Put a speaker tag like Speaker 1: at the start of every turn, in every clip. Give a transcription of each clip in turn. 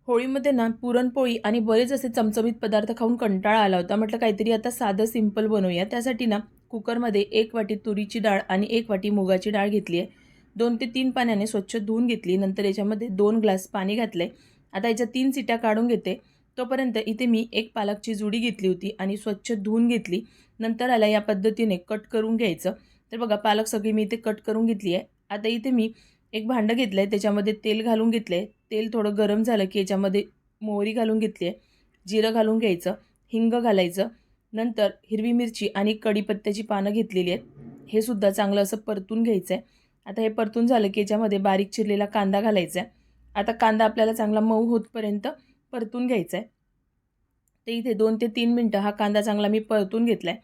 Speaker 1: होळीमध्ये ना पुरणपोळी आणि बरेच असे चमचमीत पदार्थ खाऊन कंटाळा आला होता. म्हटलं काहीतरी आता साधं सिंपल बनवूया. त्यासाठी ना कुकरमध्ये 1 वाटी तुरीची डाळ आणि 1 वाटी मुगाची डाळ घेतली आहे. 2 ते 3 पाण्याने स्वच्छ धुवून घेतली. नंतर याच्यामध्ये 2 ग्लास पाणी घातलं आहे. आता याच्या 3 सिट्या काढून घेते. तोपर्यंत इथे मी एक पालकची जुडी घेतली होती आणि स्वच्छ धुवून घेतली. नंतर याला या पद्धतीने कट करून घ्यायचं. तर बघा पालक सगळी मी इथे कट करून घेतली आहे. आता इथे मी एक भांडं घेतलं आहे, त्याच्यामध्ये तेल घालून घेतलं आहे. तेल थोडं गरम झालं की याच्यामध्ये मोहरी घालून घेतली आहे, जिरं घालून घ्यायचं, हिंग घालायचं. नंतर हिरवी मिरची आणि कढीपत्त्याची पानं घेतलेली आहेत. हे सुद्धा चांगलं असं परतून घ्यायचं आहे. आता हे परतून झालं की याच्यामध्ये बारीक चिरलेला कांदा घालायचा आहे. आता कांदा आपल्याला चांगला मऊ होतपर्यंत परतून घ्यायचा आहे. ते इथे 2 ते 3 मिनटं हा कांदा चांगला मी परतून घेतला आहे.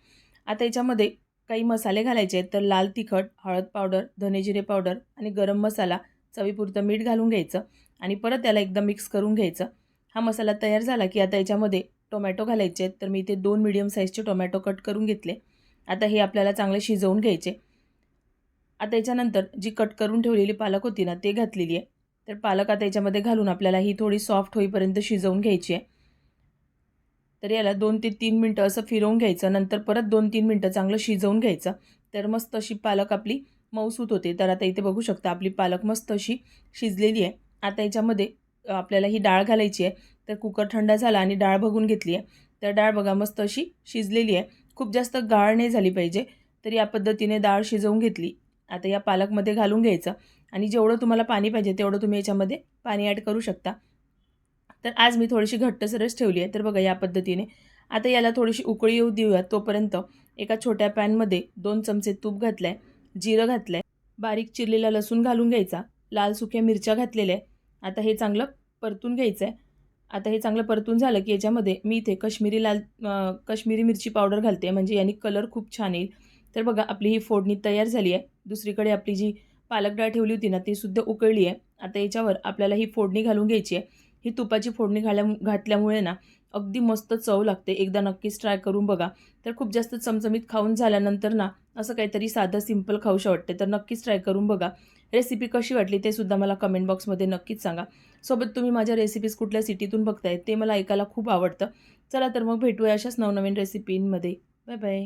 Speaker 1: आता याच्यामध्ये काही मसाले घालायचे आहेत. तर लाल तिखट, हळद पावडर, धने जिरे पावडर आणि गरम मसाला, चवीपुरतं मीठ घालून घ्यायचं आणि परत त्याला एकदा मिक्स करून घ्यायचं. हा मसाला तयार झाला की आता याच्यामध्ये टोमॅटो घालायचे आहेत. तर मी इथे 2 मीडियम साईजचे टोमॅटो कट करून घेतले. आता हे आपल्याला चांगले शिजवून घ्यायचे. आता याच्यानंतर जी कट करून ठेवलेली पालक होती ना, ते घातलेली आहे. तर पालक आता याच्यामध्ये घालून आपल्याला ही थोडी सॉफ्ट होईपर्यंत शिजवून घ्यायची आहे. तर याला 2 ते 3 मिनटं असं फिरवून घ्यायचं. नंतर परत 2-3 मिनटं चांगलं शिजवून घ्यायचं. तर मस्त अशी पालक आपली मऊसूत होते. तर आता इथे बघू शकता आपली पालक मस्त अशी शिजलेली आहे. आता याच्यामध्ये आपल्याला ही डाळ घालायची आहे. तर कुकर थंड झाला आणि डाळ बघून घेतली आहे. तर डाळ बघा मस्त अशी शिजलेली आहे. खूप जास्त गाळ नाही झाली पाहिजे. तर या पद्धतीने डाळ शिजवून घेतली. आता या पालकमध्ये घालून घ्यायचं आणि जेवढं तुम्हाला पाणी पाहिजे तेवढं तुम्ही याच्यामध्ये पाणी ॲड करू शकता. तर आज मी थोडीशी घट्टसरच ठेवली आहे. तर बघा या पद्धतीने आता याला थोडीशी उकळी येऊ देऊया. तोपर्यंत एका छोट्या पॅनमध्ये 2 चमचे तूप घातलं आहे, जिरं घातलं आहे, बारीक चिरलेला लसूण घालून घ्यायचा, लाल सुक्या मिरच्या घातलेल्या आहे. आता हे चांगलं परतून घ्यायचं आहे. आता हे चांगलं परतून झालं की याच्यामध्ये मी इथे कश्मीरी मिरची पावडर घालते, म्हणजे याने कलर खूप छान येईल. तर बघा आपली ही फोडणी तयार झाली आहे. दुसरीकडे आपली जी पालक डाळ ठेवली होती ना, ती सुद्धा उकळली आहे. आता याच्यावर आपल्याला ही फोडणी घालून घ्यायची आहे. ही तुपाची फोडणी घातल्यामुळे ना अगदी मस्त चव लागते. एकदा नक्कीच ट्राय करून बघा. तर खूप जास्त चमचमीत खाऊन झाल्यानंतर ना असं काहीतरी साधं सिंपल खाऊशी वाटते. तर नक्कीच ट्राय करून बघा. रेसिपी कशी वाटली ते सुद्धा मला कमेंट बॉक्समध्ये नक्कीच सांगा. सोबत तुम्ही माझ्या रेसिपीज कुठल्या सिटीतून बघताय ते मला ऐकायला खूप आवडतं. चला तर मग भेटूया अशाच नवनवीन रेसिपींमध्ये. Bye bye.